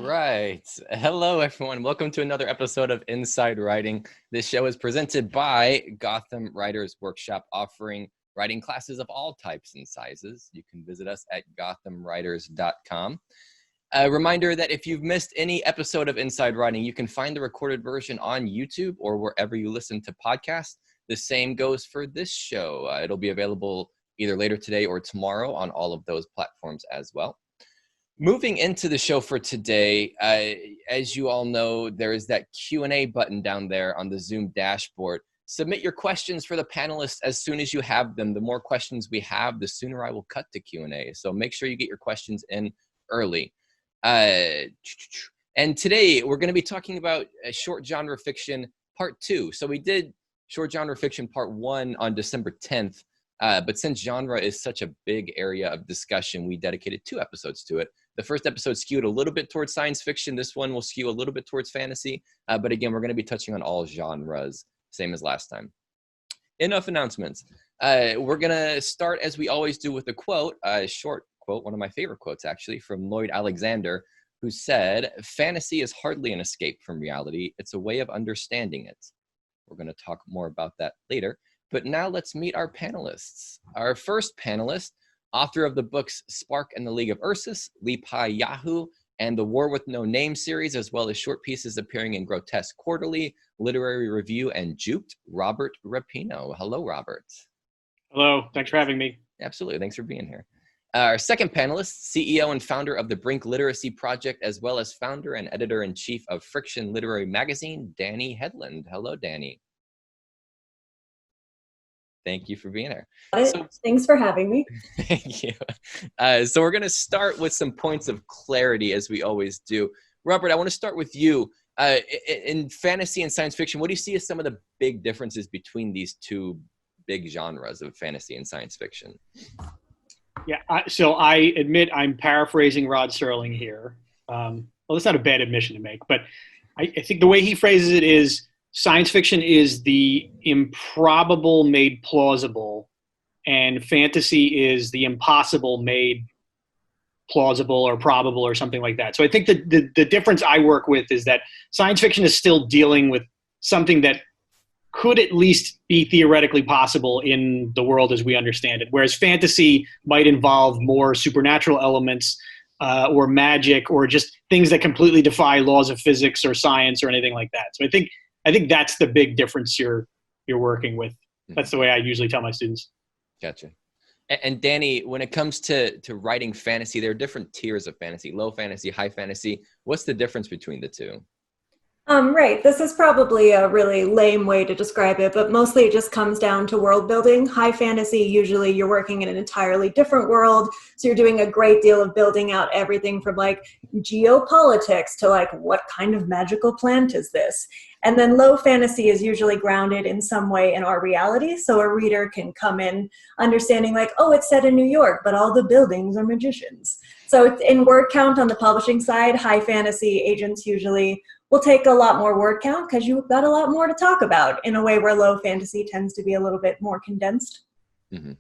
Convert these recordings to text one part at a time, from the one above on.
right. Hello, everyone. Welcome to another episode of Inside Writing. This show is presented by Gotham Writers Workshop, offering writing classes of all types and sizes. You can visit us at gothamwriters.com. A reminder that if you've missed any episode of Inside Writing, you can find the recorded version on YouTube or wherever you listen to podcasts. The same goes for this show. It'll be available either later today or tomorrow on all of those platforms as well. Moving into the show for today, as you all know, there is that Q&A button down there on the Zoom dashboard. Submit your questions for the panelists as soon as you have them. The more questions we have, the sooner I will cut to Q&A. So make sure you get your questions in early. And today we're going to be talking about short genre fiction part 2. So we did short genre fiction part 1 on December 10th. But since genre is such a big area of discussion, we dedicated 2 episodes to it. The first episode skewed a little bit towards science fiction. This one will skew a little bit towards fantasy. But again, we're going to be touching on all genres, same as last time. Enough announcements. We're going to start, as we always do, with a quote, a short quote, one of my favorite quotes, actually, from Lloyd Alexander, who said, "Fantasy is hardly an escape from reality. It's a way of understanding it." We're going to talk more about that later. But now let's meet our panelists. Our first panelist, author of the books Spark and the League of Ursus, Lipai Yahoo, and the War with No Name series, as well as short pieces appearing in Grotesque Quarterly, Literary Review, and Juked, Robert Repino. Hello, Robert. Hello, thanks for having me. Absolutely, thanks for being here. Our second panelist, CEO and founder of the Brink Literacy Project, as well as founder and editor-in-chief of Friction Literary Magazine, Dani Hedlund. Hello, Dani. Thank you for being here. Thanks for having me. Thank you. So we're going to start with some points of clarity, as we always do. Robert, I want to start with you. In fantasy and science fiction, what do you see as some of the big differences between these two big genres of fantasy and science fiction? Yeah, so I admit I'm paraphrasing Rod Serling here. Well, that's not a bad admission to make, but I think the way he phrases it is, science fiction is the improbable made plausible, and fantasy is the impossible made plausible or probable or something like that. So I think that the difference I work with is that science fiction is still dealing with something that could at least be theoretically possible in the world as we understand it, whereas fantasy might involve more supernatural elements or magic or just things that completely defy laws of physics or science or anything like that. So I think that's the big difference you're working with. That's the way I usually tell my students. Gotcha. And Dani, when it comes to writing fantasy, there are different tiers of fantasy: low fantasy, high fantasy. What's the difference between the two? Right. This is probably a really lame way to describe it, but mostly it just comes down to world building. High fantasy, usually you're working in an entirely different world. So you're doing a great deal of building out everything from like geopolitics to like, what kind of magical plant is this? And then low fantasy is usually grounded in some way in our reality. So a reader can come in understanding like, oh, it's set in New York, but all the buildings are magicians. So it's in word count on the publishing side, high fantasy agents usually will take a lot more word count because you've got a lot more to talk about in a way where low fantasy tends to be a little bit more condensed. Mm-hmm.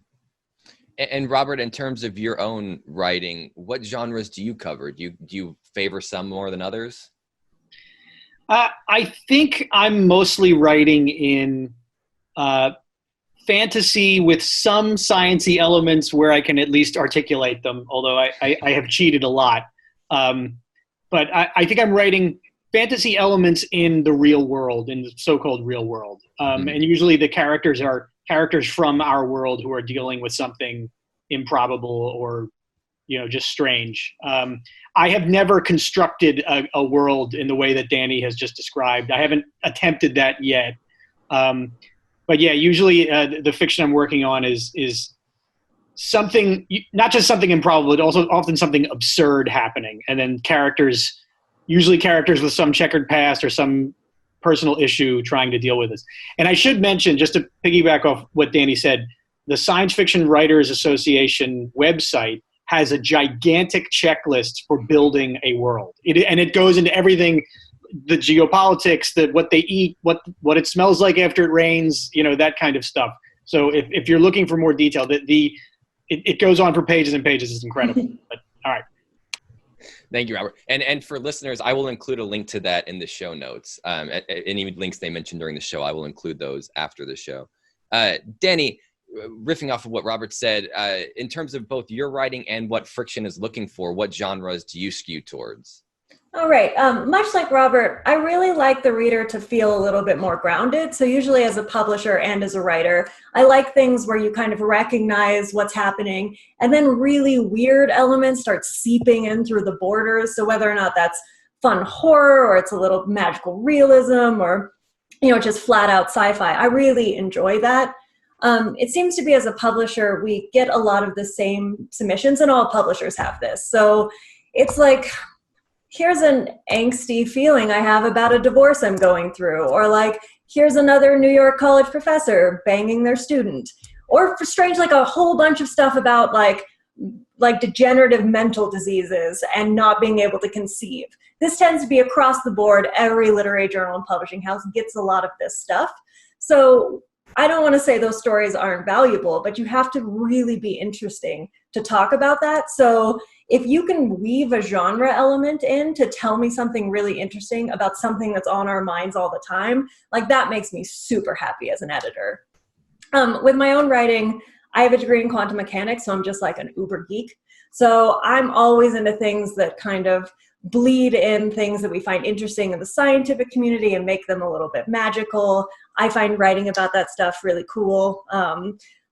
And Robert, in terms of your own writing, what genres do you cover? Do you favor some more than others? I think I'm mostly writing in fantasy with some sciencey elements where I can at least articulate them, although I have cheated a lot. But I think I'm writing fantasy elements in the real world, in the so-called real world. And usually the characters are characters from our world who are dealing with something improbable or, just strange. I have never constructed a world in the way that Dani has just described. I haven't attempted that yet. But yeah, usually the fiction I'm working on is something, not just something improbable, but also often something absurd happening. And then usually characters with some checkered past or some personal issue trying to deal with this. And I should mention, just to piggyback off what Dani said, the Science Fiction Writers Association website has a gigantic checklist for building a world. And it goes into everything, the geopolitics, what they eat, what it smells like after it rains, that kind of stuff. So if you're looking for more detail, it goes on for pages and pages. It's incredible. But all right. Thank you, Robert. And for listeners, I will include a link to that in the show notes. Any links they mentioned during the show, I will include those after the show. Dani, riffing off of what Robert said, in terms of both your writing and what Friction is looking for, what genres do you skew towards? All right. Much like Robert, I really like the reader to feel a little bit more grounded. So usually as a publisher and as a writer, I like things where you kind of recognize what's happening and then really weird elements start seeping in through the borders. So whether or not that's fun horror or it's a little magical realism or, just flat out sci-fi, I really enjoy that. It seems to be as a publisher, we get a lot of the same submissions and all publishers have this. So it's like, here's an angsty feeling I have about a divorce I'm going through, or like, here's another New York college professor banging their student, or for strange, like a whole bunch of stuff about like degenerative mental diseases and not being able to conceive. This tends to be across the board. Every literary journal and publishing house gets a lot of this stuff. So I don't want to say those stories aren't valuable, but you have to really be interesting to talk about that. So if you can weave a genre element in to tell me something really interesting about something that's on our minds all the time, like that makes me super happy as an editor. With my own writing, I have a degree in quantum mechanics, so I'm just like an uber geek. So I'm always into things that kind of bleed in things that we find interesting in the scientific community and make them a little bit magical. I find writing about that stuff really cool.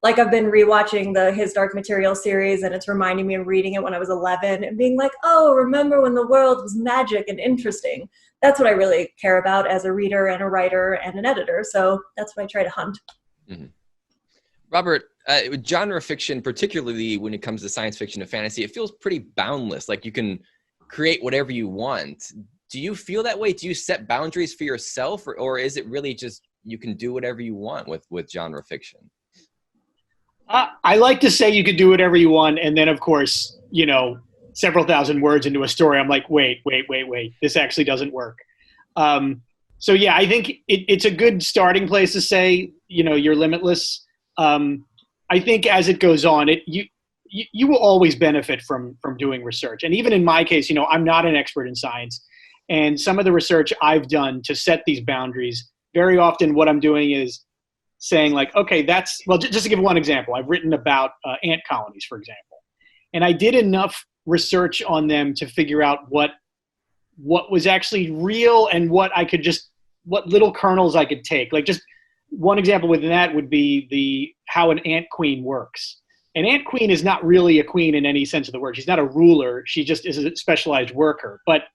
Like I've been rewatching the His Dark Material series and it's reminding me of reading it when I was 11 and being like, oh, remember when the world was magic and interesting. That's what I really care about as a reader and a writer and an editor. So that's what I try to hunt. Mm-hmm. Robert, genre fiction, particularly when it comes to science fiction and fantasy, it feels pretty boundless. Like you can create whatever you want. Do you feel that way? Do you set boundaries for yourself or is it really just you can do whatever you want with genre fiction? I like to say you could do whatever you want. And then, of course, several thousand words into a story, I'm like, wait, this actually doesn't work. So, yeah, I think it's a good starting place to say, you're limitless. I think as it goes on, you will always benefit from doing research. And even in my case, I'm not an expert in science. And some of the research I've done to set these boundaries, very often what I'm doing is saying like, okay, just to give one example, I've written about ant colonies, for example. And I did enough research on them to figure out what was actually real and what little kernels I could take. Like just one example within that would be how an ant queen works. An ant queen is not really a queen in any sense of the word. She's not a ruler. She just is a specialized worker. But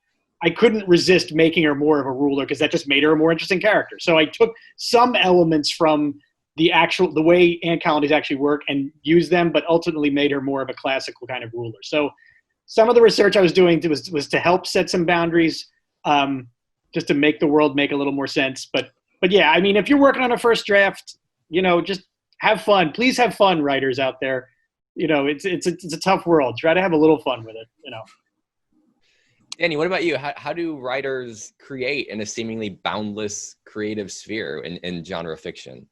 I couldn't resist making her more of a ruler because that just made her a more interesting character. So I took some elements from the way ant colonies actually work and used them, but ultimately made her more of a classical kind of ruler. So some of the research I was doing was to help set some boundaries, just to make the world make a little more sense. But yeah, I mean, if you're working on a first draft, just have fun. Please have fun, writers out there. It's a tough world. Try to have a little fun with it. Dani, what about you? How do writers create in a seemingly boundless creative sphere in genre fiction?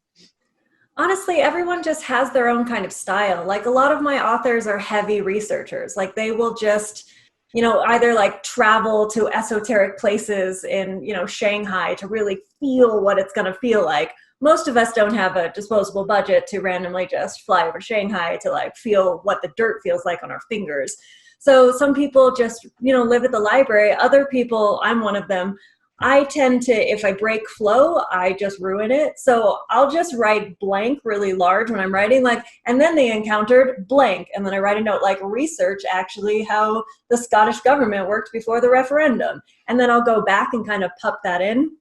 Honestly, everyone just has their own kind of style. Like a lot of my authors are heavy researchers. Like they will just, either like travel to esoteric places in, Shanghai to really feel what it's going to feel like. Most of us don't have a disposable budget to randomly just fly over to Shanghai to like feel what the dirt feels like on our fingers. So some people just, live at the library. Other people, I'm one of them, I tend to, if I break flow, I just ruin it. So I'll just write blank really large when I'm writing, and then they encountered blank. And then I write a note research actually how the Scottish government worked before the referendum. And then I'll go back and kind of pup that in.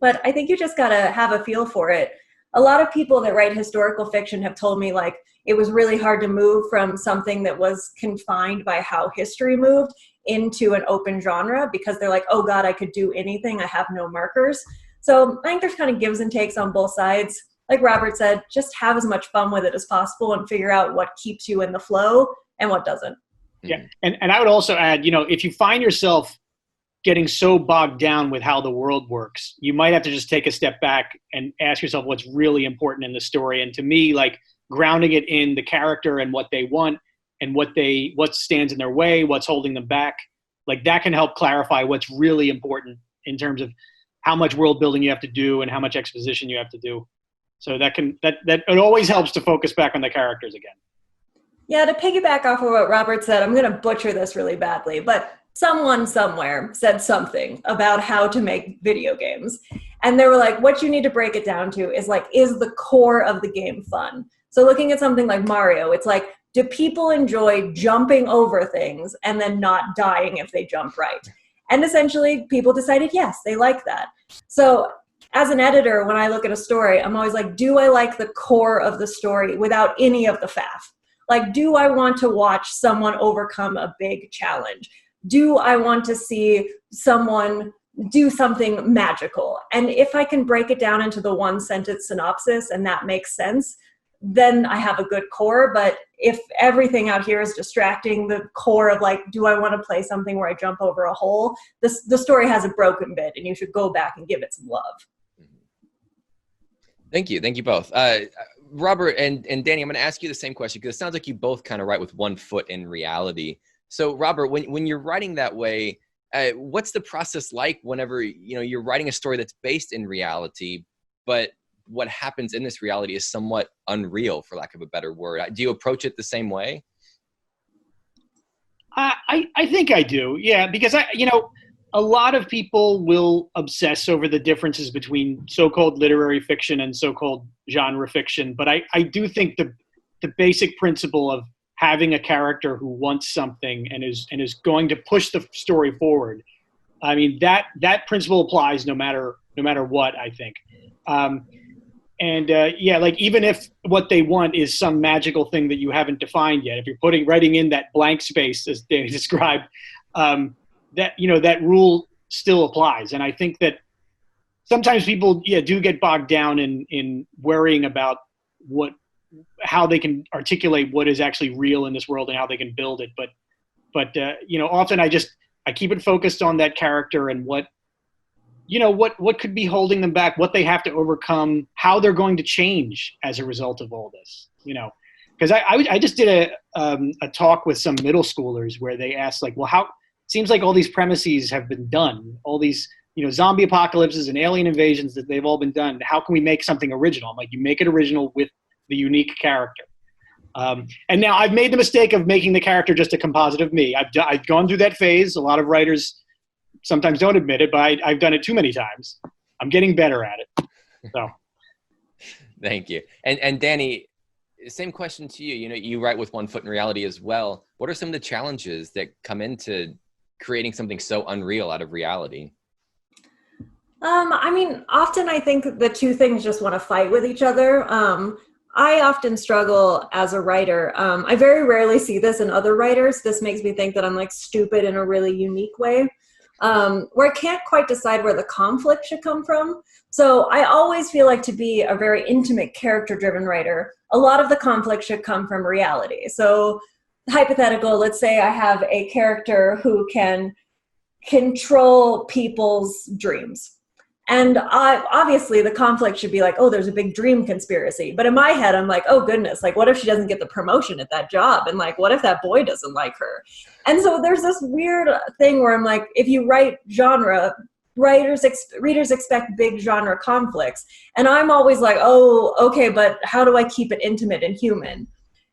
But I think you just got to have a feel for it. A lot of people that write historical fiction have told me it was really hard to move from something that was confined by how history moved into an open genre because they're like, oh God, I could do anything. I have no markers. So I think there's kind of gives and takes on both sides. Like Robert said, just have as much fun with it as possible and figure out what keeps you in the flow and what doesn't. Yeah. And I would also add, if you find yourself getting so bogged down with how the world works, you might have to just take a step back and ask yourself what's really important in the story. And to me, grounding it in the character and what they want and what stands in their way, what's holding them back. Like that can help clarify what's really important in terms of how much world building you have to do and how much exposition you have to do. So that it always helps to focus back on the characters again. Yeah, to piggyback off of what Robert said, I'm going to butcher this really badly, but someone somewhere said something about how to make video games. And they were like, what you need to break it down to is like, is the core of the game fun? So looking at something like Mario, it's like, do people enjoy jumping over things and then not dying if they jump right? And essentially, people decided, yes, they like that. So as an editor, when I look at a story, I'm always like, do I like the core of the story without any of the faff? Like, do I want to watch someone overcome a big challenge? Do I want to see someone do something magical? And if I can break it down into the one sentence synopsis and that makes sense, then I have a good core. But if everything out here is distracting the core of like, do I want to play something where I jump over a hole? The story has a broken bit and you should go back and give it some love. Thank you. Thank you both. Robert and Dani, I'm going to ask you the same question because it sounds like you both kind of write with one foot in reality. So Robert, when you're writing that way, what's the process like whenever you're writing a story that's based in reality, but what happens in this reality is somewhat unreal, for lack of a better word? Do you approach it the same way? I think I do. Yeah, because a lot of people will obsess over the differences between so-called literary fiction and so-called genre fiction. But I do think the basic principle of having a character who wants something and is going to push the story forward, I mean, that principle applies no matter what, I think. Like even if what they want is some magical thing that you haven't defined yet, if you're writing in that blank space as Dani described, that rule still applies. And I think that sometimes people do get bogged down in worrying about how they can articulate what is actually real in this world and how they can build it. But often I keep it focused on that character and what could be holding them back, what they have to overcome, how they're going to change as a result of all this, because I just did a talk with some middle schoolers where they asked like, well, how seems like all these premises have been done, all these, zombie apocalypses and alien invasions that they've all been done. How can we make something original? I'm like, you make it original with the unique character. And now I've made the mistake of making the character just a composite of me. I've gone through that phase. A lot of writers sometimes don't admit it, but I've done it too many times. I'm getting better at it. So, thank you. And Dani, same question to you. You write with one foot in reality as well. What are some of the challenges that come into creating something so unreal out of reality? I mean, often I think the two things just want to fight with each other. I often struggle as a writer. I very rarely see this in other writers. This makes me think that I'm like stupid in a really unique way, where I can't quite decide where the conflict should come from. So I always feel like to be a very intimate character-driven writer, a lot of the conflict should come from reality. So hypothetical, let's say I have a character who can control people's dreams. And obviously the conflict should be like, oh, there's a big dream conspiracy. But in my head, I'm like, oh goodness, like what if she doesn't get the promotion at that job? And like, what if that boy doesn't like her? And so there's this weird thing where I'm like, if you write genre, readers expect big genre conflicts. And I'm always like, oh, okay, but how do I keep it intimate and human?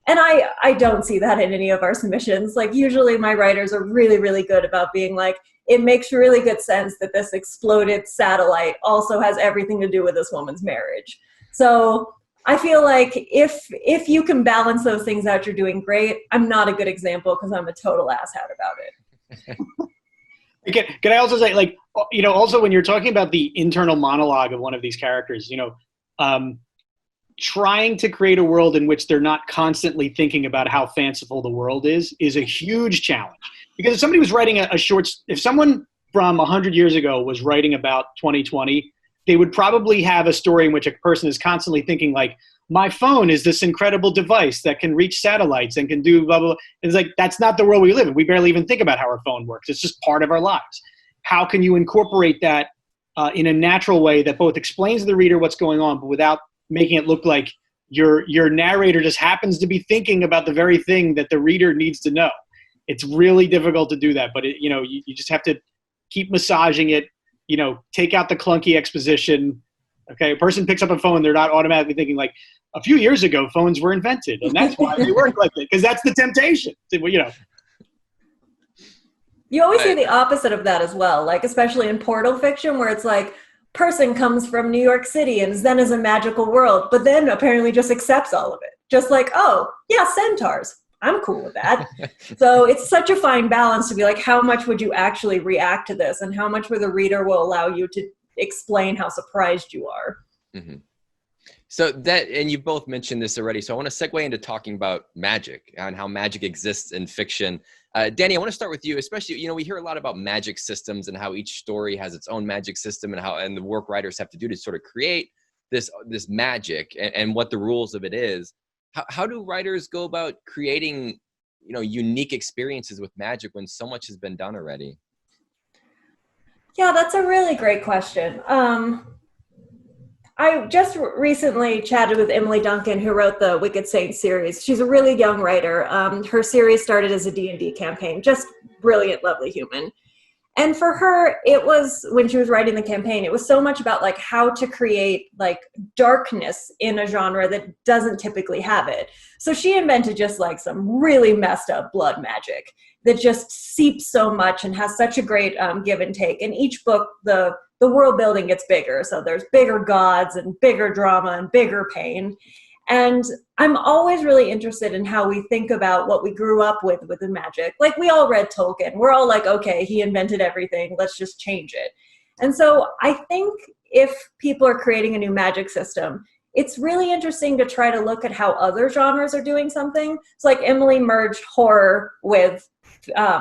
And I don't see that in any of our submissions. Like usually my writers are really, really good about being like, it makes really good sense that this exploded satellite also has everything to do with this woman's marriage. So I feel like if you can balance those things out, you're doing great. I'm not a good example because I'm a total asshat about it. Can I also say, like, also when you're talking about the internal monologue of one of these characters, trying to create a world in which they're not constantly thinking about how fanciful the world is a huge challenge. Because if somebody was writing if someone from 100 years ago was writing about 2020, they would probably have a story in which a person is constantly thinking like, my phone is this incredible device that can reach satellites and can do blah, blah, blah. It's like, that's not the world we live in. We barely even think about how our phone works. It's just part of our lives. How can you incorporate that in a natural way that both explains to the reader what's going on, but without making it look like your narrator just happens to be thinking about the very thing that the reader needs to know? It's really difficult to do that, but you just have to keep massaging it, take out the clunky exposition. Okay. A person picks up a phone. They're not automatically thinking like, a few years ago, phones were invented, and that's why they work like that, because that's the temptation. You always see the opposite of that as well, like especially in portal fiction, where it's like person comes from New York City and then is a magical world, but then apparently just accepts all of it. Just like, oh, yeah, centaurs. I'm cool with that. So it's such a fine balance to be like, how much would you actually react to this, and how much where the reader will allow you to explain how surprised you are. Mm-hmm. So that, and you both mentioned this already, so I want to segue into talking about magic and how magic exists in fiction. Dani, I want to start with you, especially, we hear a lot about magic systems and how each story has its own magic system, and the work writers have to do to sort of create this magic and what the rules of it is. How do writers go about creating, unique experiences with magic when so much has been done already? Yeah, that's a really great question. I just recently chatted with Emily Duncan, who wrote the Wicked Saints series. She's a really young writer. Her series started as a D&D campaign, just brilliant, lovely human. And for her, it was, when she was writing the campaign, it was so much about like how to create like darkness in a genre that doesn't typically have it. So she invented just like some really messed up blood magic that just seeps so much and has such a great give and take. In each book, the world building gets bigger. So there's bigger gods and bigger drama and bigger pain. And I'm always really interested in how we think about what we grew up with the magic. Like, we all read Tolkien. We're all like, okay, he invented everything. Let's just change it. And so I think if people are creating a new magic system, it's really interesting to try to look at how other genres are doing something. It's like Emily merged horror with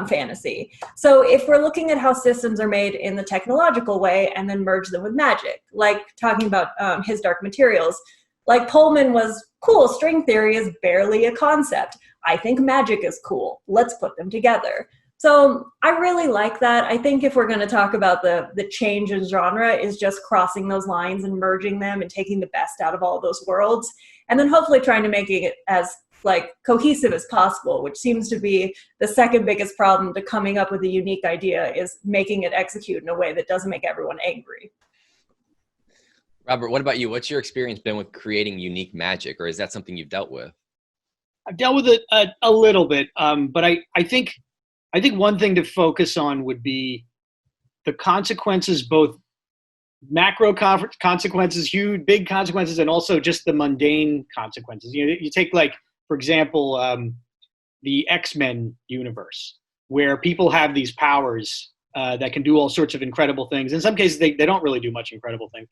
fantasy. So if we're looking at how systems are made in the technological way and then merge them with magic, like talking about His Dark Materials, like Pullman was cool, string theory is barely a concept. I think magic is cool. Let's put them together. So I really like that. I think if we're going to talk about the change in genre, is just crossing those lines and merging them and taking the best out of all those worlds, and then hopefully trying to make it as like cohesive as possible, which seems to be the second biggest problem to coming up with a unique idea, is making it execute in a way that doesn't make everyone angry. Robert, what about you? What's your experience been with creating unique magic, or is that something you've dealt with? I've dealt with it a little bit, but I think one thing to focus on would be the consequences, both macro consequences, huge, big consequences, and also just the mundane consequences. You take, like, for example, the X-Men universe, where people have these powers that can do all sorts of incredible things. In some cases, they don't really do much incredible things.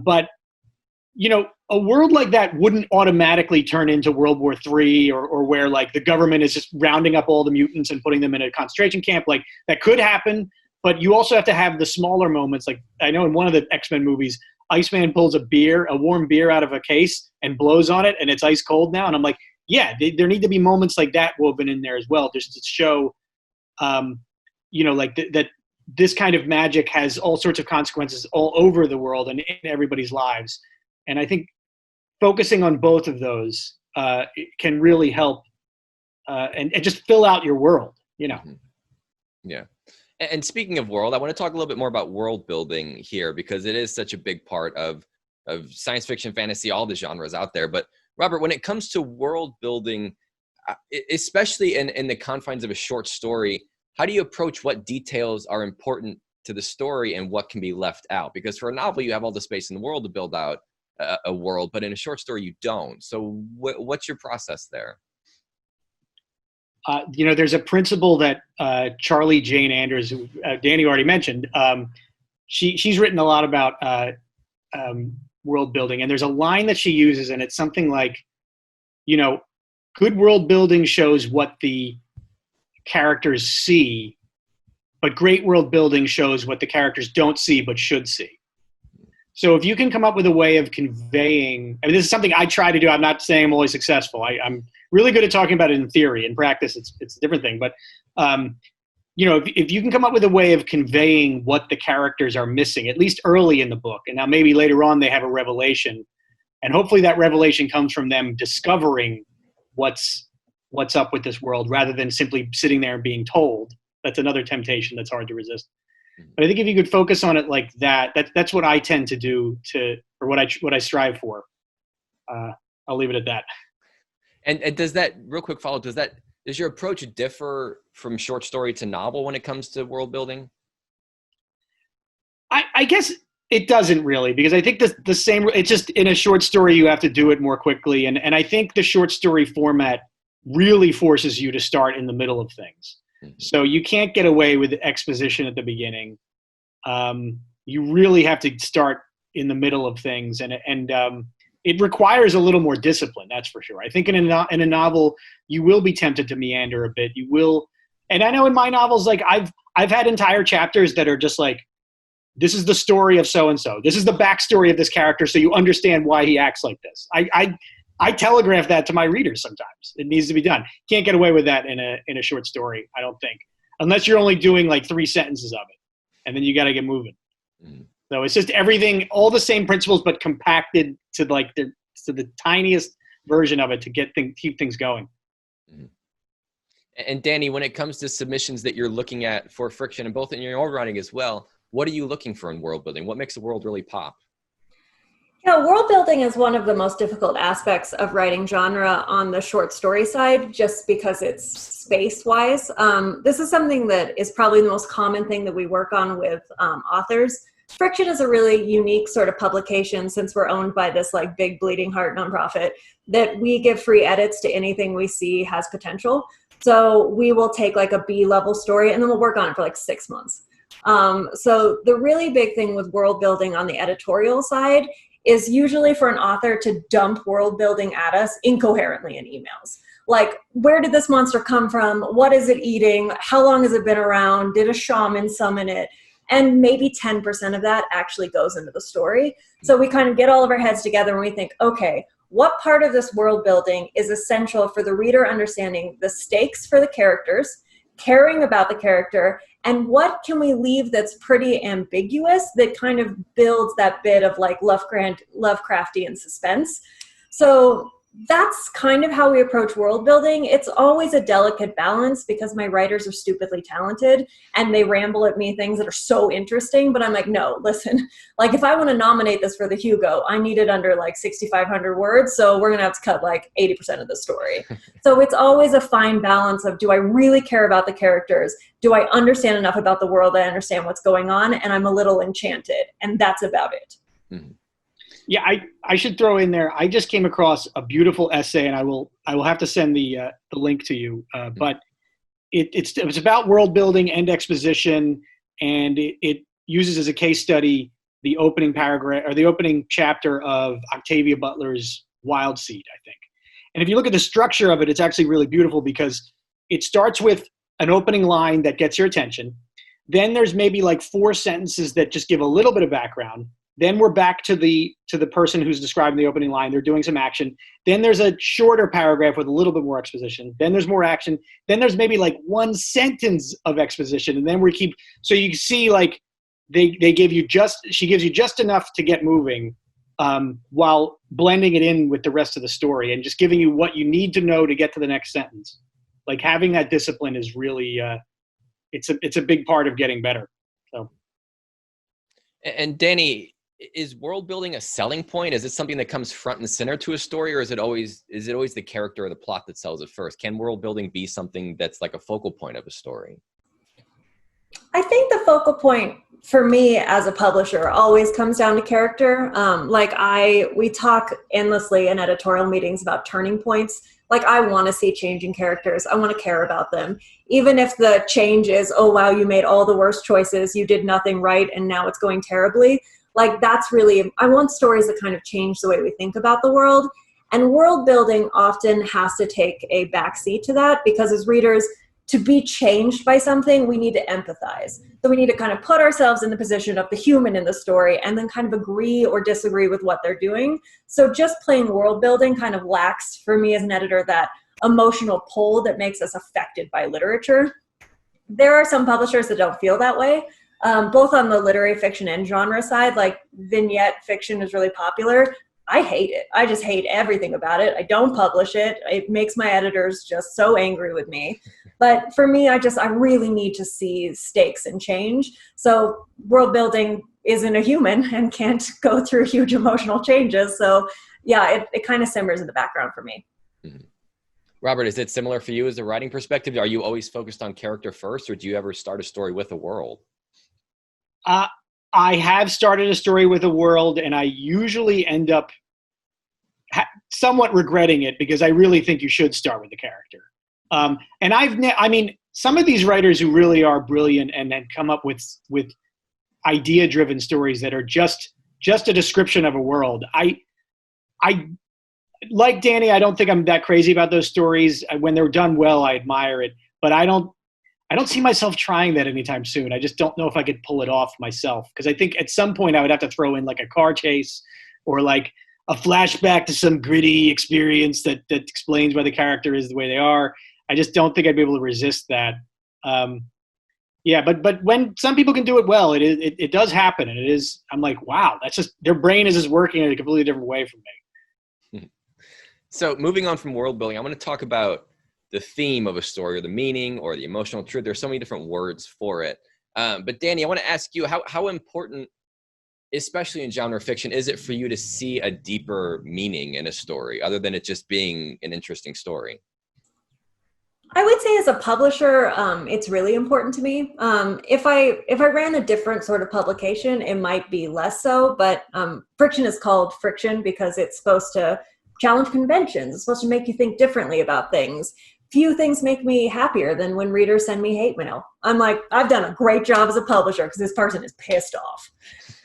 But, a world like that wouldn't automatically turn into World War III or where, like, the government is just rounding up all the mutants and putting them in a concentration camp. Like, that could happen, but you also have to have the smaller moments. Like, I know in one of the X-Men movies, Iceman pulls a warm beer out of a case and blows on it, and it's ice cold now. And I'm like, yeah, there need to be moments like that woven in there as well, just to show, that this kind of magic has all sorts of consequences all over the world and in everybody's lives. And I think focusing on both of those can really help and just fill out your world, Mm-hmm. Yeah. And speaking of world, I want to talk a little bit more about world building here, because it is such a big part of science fiction, fantasy, all the genres out there. But Robert, when it comes to world building, especially in the confines of a short story, how do you approach what details are important to the story and what can be left out? Because for a novel, you have all the space in the world to build out a world, but in a short story, you don't. So what's your process there? There's a principle that Charlie Jane Anders, who Dani already mentioned, she's written a lot about world building. And there's a line that she uses, and it's something like, good world building shows what the characters see, but great world building shows what the characters don't see but should see. So if you can come up with a way of conveying, this is something I try to do. I'm not saying I'm always successful. I'm really good at talking about it in theory. In practice, it's a different thing. But, if you can come up with a way of conveying what the characters are missing, at least early in the book, and now maybe later on they have a revelation, and hopefully that revelation comes from them discovering what's what's up with this world rather than simply sitting there and being told. That's another temptation that's hard to resist. But I think if you could focus on it like that, that's what I tend to do or what I strive for. I'll leave it at that. And does that, real quick follow, does your approach differ from short story to novel when it comes to world building? I guess it doesn't really, because I think the same, it's just in a short story, you have to do it more quickly. And I think the short story format really forces you to start in the middle of things. Mm-hmm. So you can't get away with exposition at the beginning. You really have to start in the middle of things. And it requires a little more discipline, that's for sure. I think in a novel, you will be tempted to meander a bit. You will, and I know in my novels, like I've had entire chapters that are just like, this is the story of so-and-so. This is the backstory of this character, so you understand why he acts like this. I telegraph that to my readers sometimes. It needs to be done. Can't get away with that in a short story, I don't think. Unless you're only doing like 3 sentences of it. And then you got to get moving. Mm-hmm. So it's just everything, all the same principles, but compacted to like the tiniest version of it to keep things going. Mm-hmm. And Dani, when it comes to submissions that you're looking at for Friction, and both in your own writing as well, what are you looking for in world building? What makes a world really pop? Yeah, world building is one of the most difficult aspects of writing genre on the short story side, just because it's space-wise. This is something that is probably the most common thing that we work on with authors. Friction is a really unique sort of publication, since we're owned by this like big bleeding heart nonprofit, that we give free edits to anything we see has potential. So we will take like a B-level story and then we'll work on it for like 6 months. So the really big thing with world building on the editorial side is usually for an author to dump world building at us incoherently in emails. Like, where did this monster come from? What is it eating? How long has it been around? Did a shaman summon it? And maybe 10% of that actually goes into the story. So we kind of get all of our heads together and we think, okay, what part of this world building is essential for the reader understanding the stakes for the characters, caring about the character, and what can we leave that's pretty ambiguous that kind of builds that bit of like Lovecraftian suspense. So that's kind of how we approach world building. It's always a delicate balance because my writers are stupidly talented and they ramble at me things that are so interesting, but I'm like, no, listen, like if I want to nominate this for the Hugo, I need it under like 6,500 words. So we're going to have to cut like 80% of the story. So it's always a fine balance of, do I really care about the characters? Do I understand enough about the world? I understand what's going on and I'm a little enchanted, and that's about it. Mm-hmm. Yeah, I should throw in there, I just came across a beautiful essay, and I will have to send the link to you. But it's about world building and exposition, and it uses as a case study the opening paragraph or the opening chapter of Octavia Butler's Wild Seed, I think. And if you look at the structure of it, it's actually really beautiful because it starts with an opening line that gets your attention. Then there's maybe like 4 sentences that just give a little bit of background. Then we're back to the person who's describing the opening line. They're doing some action. Then there's a shorter paragraph with a little bit more exposition. Then there's more action. Then there's maybe like 1 sentence of exposition. And then so you see like she gives you just enough to get moving while blending it in with the rest of the story and just giving you what you need to know to get to the next sentence. Like having that discipline is really, it's a big part of getting better. So. And Dani, is world building a selling point? Is it something that comes front and center to a story, or is it always the character or the plot that sells it first? Can world building be something that's like a focal point of a story? I think the focal point for me as a publisher always comes down to character. We talk endlessly in editorial meetings about turning points. Like, I want to see changing characters. I want to care about them. Even if the change is, oh, wow, you made all the worst choices. You did nothing right, and now it's going terribly. Like, that's really, I want stories that kind of change the way we think about the world. And world building often has to take a backseat to that, because as readers, to be changed by something, we need to empathize. So we need to kind of put ourselves in the position of the human in the story and then kind of agree or disagree with what they're doing. So just plain world building kind of lacks, for me as an editor, that emotional pull that makes us affected by literature. There are some publishers that don't feel that way, both on the literary fiction and genre side. Like, vignette fiction is really popular. I hate it. I just hate everything about it. I don't publish it. It makes my editors just so angry with me. But for me, I really need to see stakes and change. So world building isn't a human and can't go through huge emotional changes. So yeah, it kind of simmers in the background for me. Mm-hmm. Robert, is it similar for you as a writing perspective? Are you always focused on character first, or do you ever start a story with a world? I have started a story with a world, and I usually end up somewhat regretting it because I really think you should start with the character. And I mean, some of these writers who really are brilliant and then come up with idea-driven stories that are just a description of a world. I like Dani. I don't think I'm that crazy about those stories. When they're done well, I admire it, but I don't see myself trying that anytime soon. I just don't know if I could pull it off myself. Because I think at some point I would have to throw in like a car chase or like a flashback to some gritty experience that explains why the character is the way they are. I just don't think I'd be able to resist that. Yeah, but when some people can do it well, it does happen. And it is, I'm like, wow, that's just, their brain is just working in a completely different way from me. So moving on from world building, I want to talk about the theme of a story or the meaning or the emotional truth. There's so many different words for it. But Dani, I want to ask you, how important, especially in genre fiction, is it for you to see a deeper meaning in a story other than it just being an interesting story? I would say as a publisher, it's really important to me. If I ran a different sort of publication, it might be less so, but friction is called friction because it's supposed to challenge conventions. It's supposed to make you think differently about things. Few things make me happier than when readers send me hate mail. I'm like, I've done a great job as a publisher because this person is pissed off.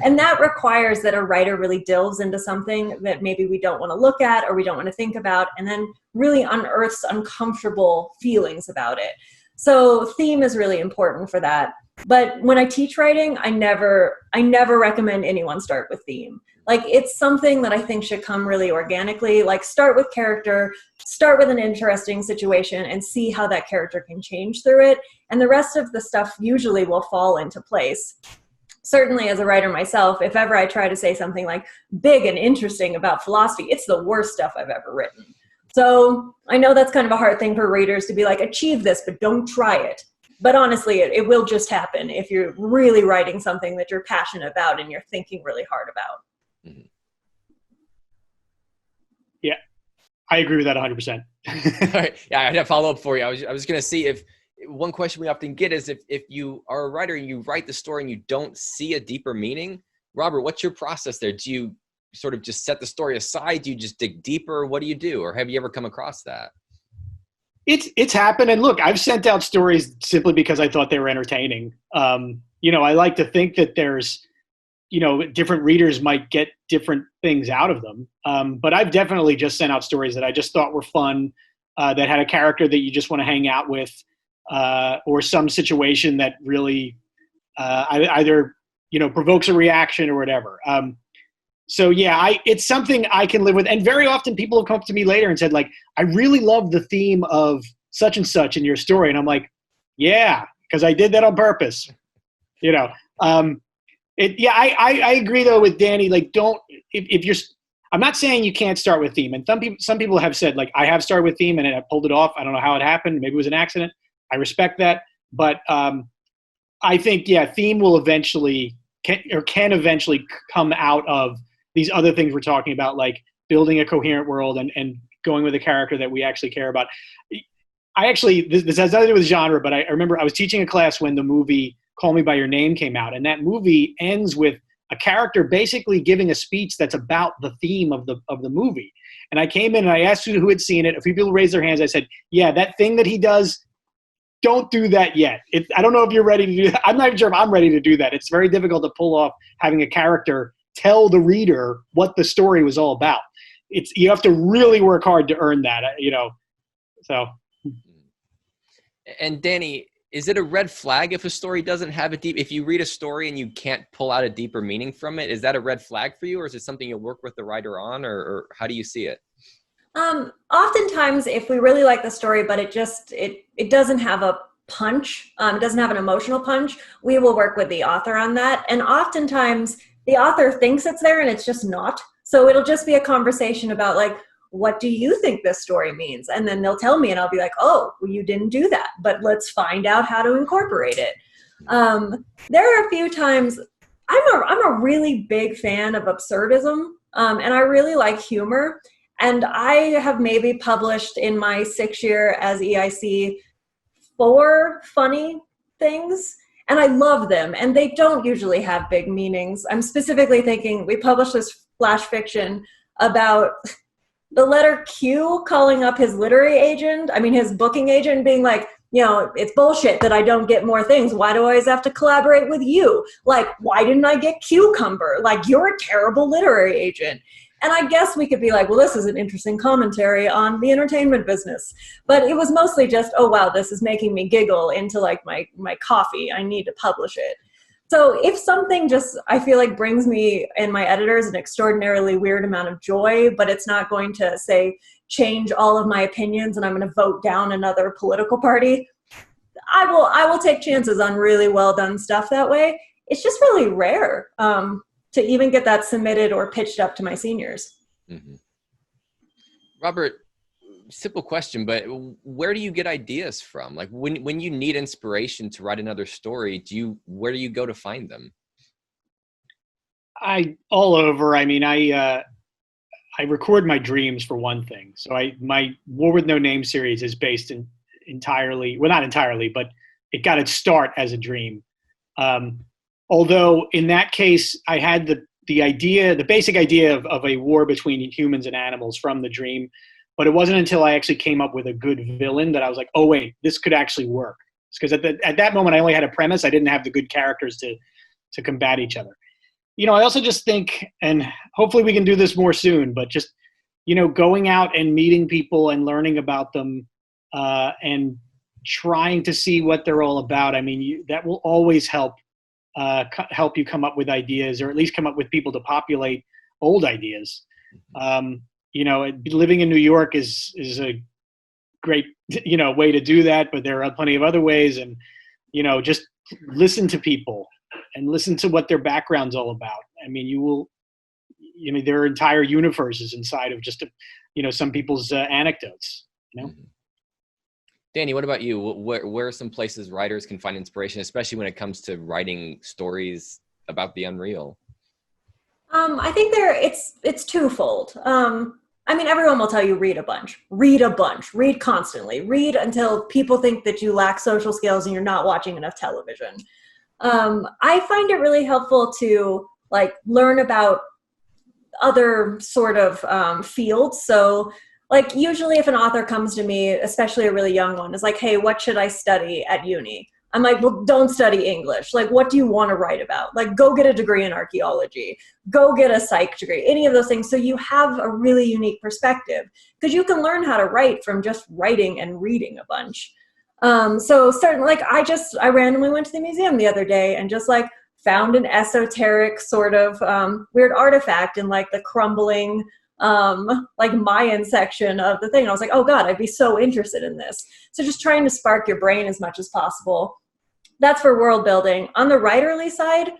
And that requires that a writer really delves into something that maybe we don't want to look at or we don't want to think about, and then really unearths uncomfortable feelings about it. So theme is really important for that. But when I teach writing, I never recommend anyone start with theme. Like, it's something that I think should come really organically. Like, start with character, start with an interesting situation, and see how that character can change through it. And the rest of the stuff usually will fall into place. Certainly as a writer myself, if ever I try to say something like big and interesting about philosophy, it's the worst stuff I've ever written. So I know that's kind of a hard thing for readers to be like, achieve this, but don't try it. But honestly, it will just happen if you're really writing something that you're passionate about and you're thinking really hard about. Mm-hmm. Yeah, I agree with that 100%. All right. Yeah, I had a follow-up for you. I was going to see if one question we often get is if you are a writer and you write the story and you don't see a deeper meaning. Robert, what's your process there? Do you sort of just set the story aside? Do you just dig deeper? What do you do? Or have you ever come across that? It's happened. And look, I've sent out stories simply because I thought they were entertaining. I like to think that there's, different readers might get different things out of them. But I've definitely just sent out stories that I just thought were fun, that had a character that you just want to hang out with, or some situation that really either, provokes a reaction or whatever. So yeah, it's something I can live with. And very often people have come up to me later and said, like, I really love the theme of such and such in your story. And I'm like, yeah, because I did that on purpose. I agree though with Dani, like, if you're, I'm not saying you can't start with theme. And some people have said, like, I have started with theme and I pulled it off. I don't know how it happened. Maybe it was an accident. I respect that. But I think, yeah, theme will eventually can eventually come out of these other things we're talking about, like building a coherent world and going with a character that we actually care about. This has nothing to do with genre, but I remember I was teaching a class when the movie Call Me By Your Name came out, and that movie ends with a character basically giving a speech that's about the theme of the movie. And I came in and I asked who had seen it. A few people raised their hands. I said, yeah, that thing that he does, don't do that yet. I don't know if you're ready to do that. I'm not even sure if I'm ready to do that. It's very difficult to pull off having a character tell the reader what the story was all about. You have to really work hard to earn that, so. And Dani, is it a red flag if a story doesn't have if you read a story and you can't pull out a deeper meaning from it, is that a red flag for you, or is it something you'll work with the writer on, or how do you see it? Oftentimes, if we really like the story, but it doesn't have a punch, it doesn't have an emotional punch, we will work with the author on that. And oftentimes the author thinks it's there and it's just not. So it'll just be a conversation about like, what do you think this story means? And then they'll tell me and I'll be like, oh, well, you didn't do that, but let's find out how to incorporate it. There are a few times I'm a really big fan of absurdism, and I really like humor. And I have maybe published in my 6th year as EIC 4 funny things, and I love them. And they don't usually have big meanings. I'm specifically thinking we published this flash fiction about the letter Q calling up his literary agent, his booking agent, being like, it's bullshit that I don't get more things. Why do I always have to collaborate with you? Like, why didn't I get cucumber? Like, you're a terrible literary agent. And I guess we could be like, well, this is an interesting commentary on the entertainment business. But it was mostly just, oh, wow, this is making me giggle into like my coffee. I need to publish it. So if something just, I feel like brings me and my editors an extraordinarily weird amount of joy, but it's not going to say change all of my opinions and I'm going to vote down another political party, I will take chances on really well done stuff that way. It's just really rare to even get that submitted or pitched up to my seniors. Mm-hmm. Robert, simple question, but where do you get ideas from? Like when you need inspiration to write another story, where do you go to find them? All over. I record my dreams for one thing. So my War with No Name series is based entirely, well, not entirely, but it got its start as a dream. Although in that case, I had the basic idea of a war between humans and animals from the dream. But it wasn't until I actually came up with a good villain that I was like, oh, wait, this could actually work. Because at that moment, I only had a premise. I didn't have the good characters to combat each other. I also just think, and hopefully we can do this more soon, but just, going out and meeting people and learning about them and trying to see what they're all about. That will always help you come up with ideas, or at least come up with people to populate old ideas. Living in New York is a great, way to do that, but there are plenty of other ways. And, just listen to people and listen to what their background's all about. There are entire universes inside of just, some people's anecdotes, Dani, what about you? Where are some places writers can find inspiration, especially when it comes to writing stories about the unreal? I think it's twofold. Everyone will tell you read a bunch, read constantly, read until people think that you lack social skills and you're not watching enough television. I find it really helpful to like learn about other sort of fields. So like usually if an author comes to me, especially a really young one, is like, hey, what should I study at uni? I'm like, well, don't study English. Like, what do you want to write about? Like, go get a degree in archaeology. Go get a psych degree, any of those things. So you have a really unique perspective because you can learn how to write from just writing and reading a bunch. So certain, like I randomly went to the museum the other day and just like found an esoteric sort of weird artifact in like the crumbling like Mayan section of the thing. And I was like, oh God, I'd be so interested in this. So just trying to spark your brain as much as possible. That's for world building. On the writerly side,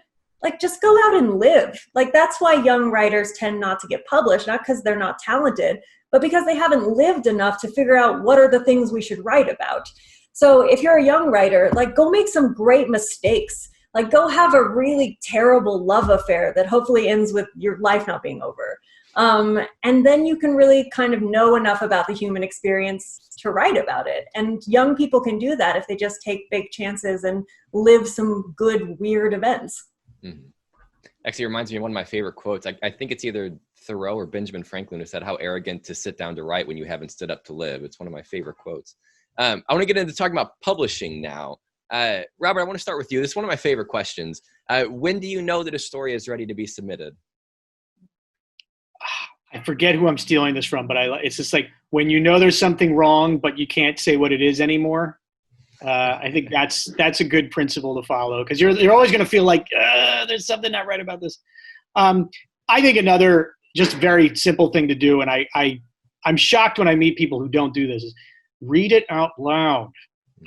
like just go out and live. Like that's why young writers tend not to get published, not because they're not talented, but because they haven't lived enough to figure out what are the things we should write about. So if you're a young writer, like go make some great mistakes. Like go have a really terrible love affair that hopefully ends with your life not being over. And then you can really kind of know enough about the human experience to write about it. And young people can do that if they just take big chances and live some good, weird events. Mm-hmm. Actually, it reminds me of one of my favorite quotes. I think it's either Thoreau or Benjamin Franklin who said, how arrogant to sit down to write when you haven't stood up to live. It's one of my favorite quotes. I want to get into talking about publishing now. Robert, I want to start with you. This is one of my favorite questions. When do you know that a story is ready to be submitted? I forget who I'm stealing this from, but it's just like when you know there's something wrong, but you can't say what it is anymore. I think that's a good principle to follow because you're always going to feel like there's something not right about this. I think another just very simple thing to do, and I'm shocked when I meet people who don't do this, is read it out loud.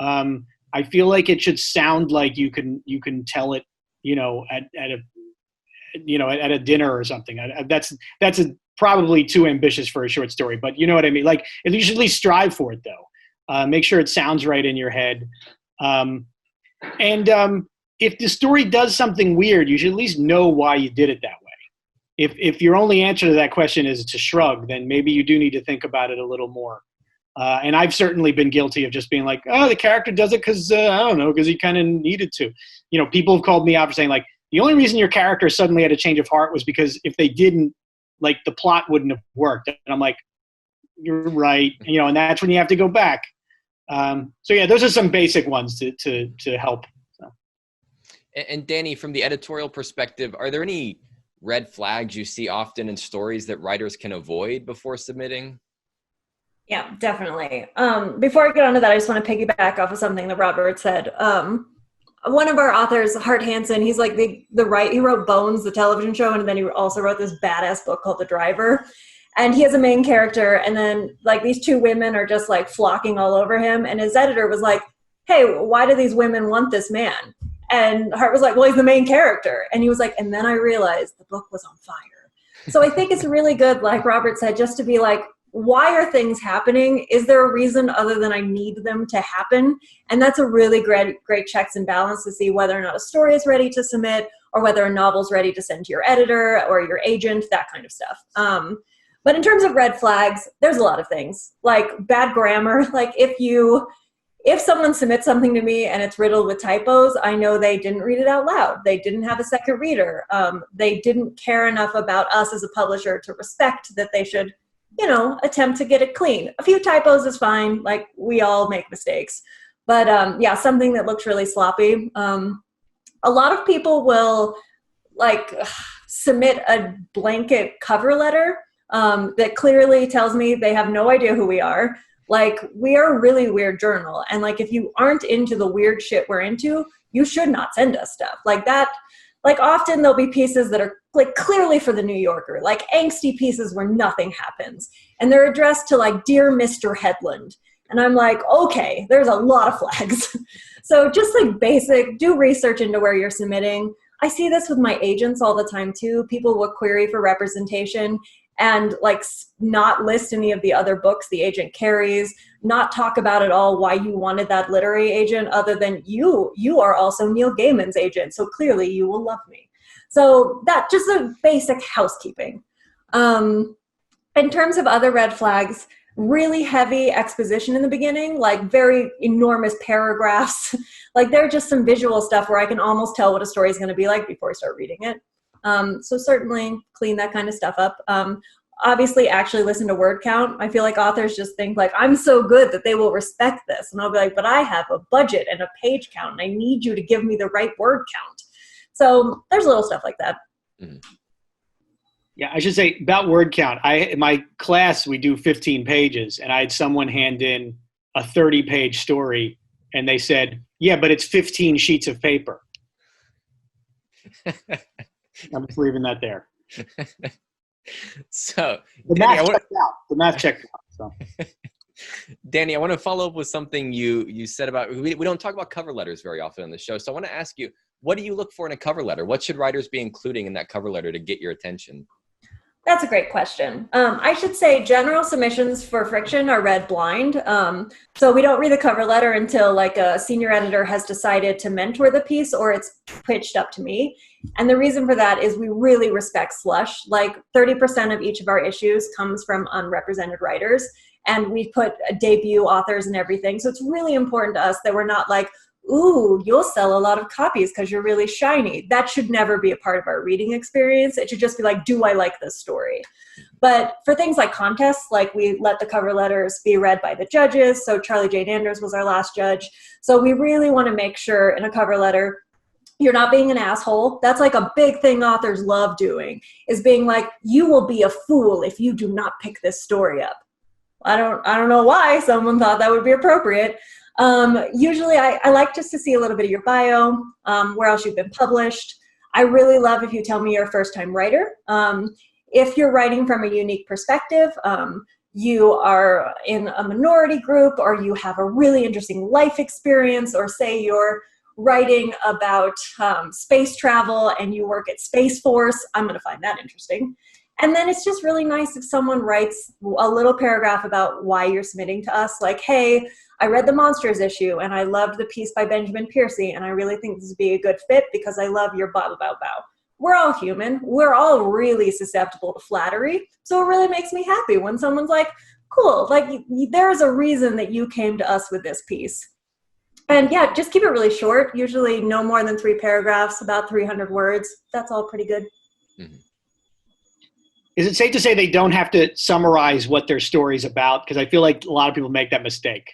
I feel like it should sound like you can tell it, at a dinner or something. That's probably too ambitious for a short story, but you know what I mean? Like, you should at least strive for it though. Make sure it sounds right in your head. If the story does something weird, you should at least know why you did it that way. If your only answer to that question is to shrug, then maybe you do need to think about it a little more. And I've certainly been guilty of just being like, oh, the character does it because, I don't know, because he kind of needed to. People have called me out for saying, like, the only reason your character suddenly had a change of heart was because if they didn't, like, the plot wouldn't have worked. And I'm like, you're right. And that's when you have to go back. So yeah, those are some basic ones to help. So. And Dani, from the editorial perspective, are there any red flags you see often in stories that writers can avoid before submitting? Yeah, definitely. Before I get onto that, I just want to piggyback off of something that Robert said. One of our authors, Hart Hansen, he's like he wrote Bones, the television show, and then he also wrote this badass book called The Driver. And he has a main character, and then like these two women are just like flocking all over him. And his editor was like, hey, why do these women want this man? And Hart was like, well, he's the main character. And he was like, and then I realized the book was on fire. So I think it's really good, like Robert said, just to be like, why are things happening? Is there a reason other than I need them to happen? And that's a really great checks and balance to see whether or not a story is ready to submit or whether a novel's ready to send to your editor or your agent, that kind of stuff. But in terms of red flags, there's a lot of things like bad grammar. Like if someone submits something to me and it's riddled with typos, I know they didn't read it out loud. They didn't have a second reader. They didn't care enough about us as a publisher to respect that they should, attempt to get it clean. A few typos is fine. Like, we all make mistakes. But yeah, something that looks really sloppy. A lot of people will submit a blanket cover letter that clearly tells me they have no idea who we are. Like, we are a really weird journal. And like, if you aren't into the weird shit we're into, you should not send us stuff like that. Like, often there'll be pieces that are like clearly for the New Yorker, like angsty pieces where nothing happens. And they're addressed to like, Dear Mr. Hedlund. And I'm like, okay, there's a lot of flags. So just like basic, do research into where you're submitting. I see this with my agents all the time too. People will query for representation and like not list any of the other books the agent carries, not talk about at all why you wanted that literary agent other than you are also Neil Gaiman's agent. So clearly you will love me. So that just a basic housekeeping. In terms of other red flags, really heavy exposition in the beginning, like very enormous paragraphs. Like, there are just some visual stuff where I can almost tell what a story is going to be like before I start reading it. So certainly clean that kind of stuff up. Obviously actually listen to word count. I feel like authors just think like, I'm so good that they will respect this. And I'll be like, but I have a budget and a page count and I need you to give me the right word count. So there's little stuff like that. Mm-hmm. Yeah, I should say about word count. In my class, we do 15 pages, and I had someone hand in a 30-page story, and they said, yeah, but it's 15 sheets of paper. I'm just leaving that there. So the math checked out. So. Dani, I want to follow up with something you said about, we don't talk about cover letters very often on the show. So I want to ask you, what do you look for in a cover letter? What should writers be including in that cover letter to get your attention? That's a great question. I should say general submissions for fiction are read blind. So we don't read the cover letter until like a senior editor has decided to mentor the piece or it's pitched up to me. And the reason for that is we really respect slush. Like 30% of each of our issues comes from unrepresented writers. And we put debut authors and everything. So it's really important to us that we're not like, ooh, you'll sell a lot of copies because you're really shiny. That should never be a part of our reading experience. It should just be like, do I like this story? But for things like contests, like we let the cover letters be read by the judges. So Charlie J. Anders was our last judge. So we really want to make sure in a cover letter, you're not being an asshole. That's like a big thing authors love doing, is being like, you will be a fool if you do not pick this story up. I don't know why someone thought that would be appropriate. Usually I like just to see a little bit of your bio, where else you've been published. I really love if you tell me you're a first-time writer. If you're writing from a unique perspective, you are in a minority group, or you have a really interesting life experience, or say you're writing about space travel and you work at Space Force, I'm going to find that interesting. And then it's just really nice if someone writes a little paragraph about why you're submitting to us. Like, hey, I read the Monsters issue and I loved the piece by Benjamin Piercy and I really think this would be a good fit because I love your blah, blah, blah, blah. We're all human. We're all really susceptible to flattery. So it really makes me happy when someone's like, cool, like there's a reason that you came to us with this piece. And yeah, just keep it really short, usually no more than 3 paragraphs, about 300 words. That's all pretty good. Mm-hmm. Is it safe to say they don't have to summarize what their story's about? Because I feel like a lot of people make that mistake.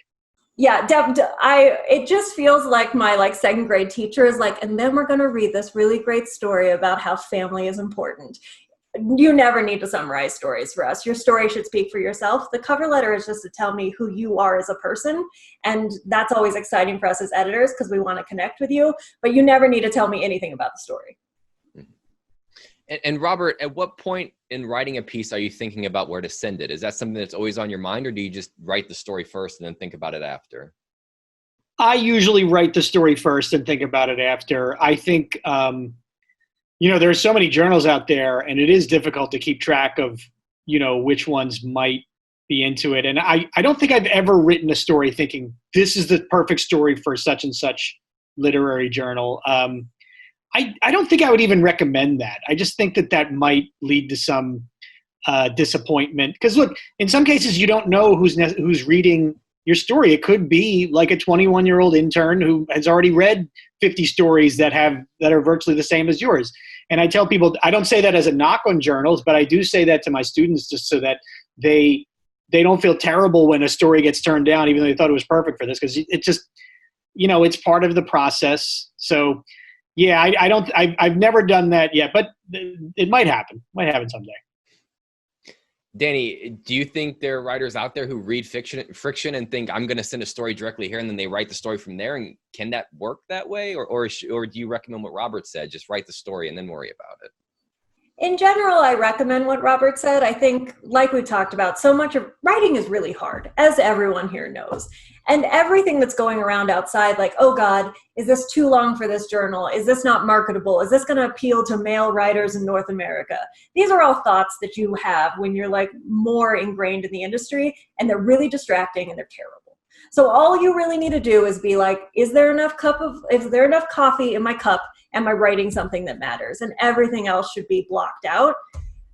Yeah, it just feels like my 2nd grade teacher is like, and then we're going to read this really great story about how family is important. You never need to summarize stories for us. Your story should speak for yourself. The cover letter is just to tell me who you are as a person. And that's always exciting for us as editors because we want to connect with you. But you never need to tell me anything about the story. And Robert, at what point in writing a piece are you thinking about where to send it? Is that something that's always on your mind, or do you just write the story first and then think about it after? I usually write the story first and think about it after. I think, there are so many journals out there, and it is difficult to keep track of, which ones might be into it. And I don't think I've ever written a story thinking this is the perfect story for such and such literary journal. I don't think I would even recommend that. I just think that might lead to some disappointment. Because look, in some cases, you don't know who's reading your story. It could be like a 21-year-old intern who has already read 50 stories that are virtually the same as yours. And I tell people, I don't say that as a knock on journals, but I do say that to my students just so that they don't feel terrible when a story gets turned down, even though they thought it was perfect for this, because it just, it's part of the process. So yeah, I've never done that yet, but it might happen. Might happen someday. Dani, do you think there are writers out there who read fiction and think I'm going to send a story directly here, and then they write the story from there? And can that work that way? Or do you recommend what Robert said, just write the story and then worry about it? In general, I recommend what Robert said. I think, like we talked about, so much of writing is really hard, as everyone here knows. And everything that's going around outside, like, oh God, is this too long for this journal? Is this not marketable? Is this going to appeal to male writers in North America? These are all thoughts that you have when you're more ingrained in the industry, and they're really distracting and they're terrible. So all you really need to do is be like, is there enough coffee in my cup? Am I writing something that matters? And everything else should be blocked out.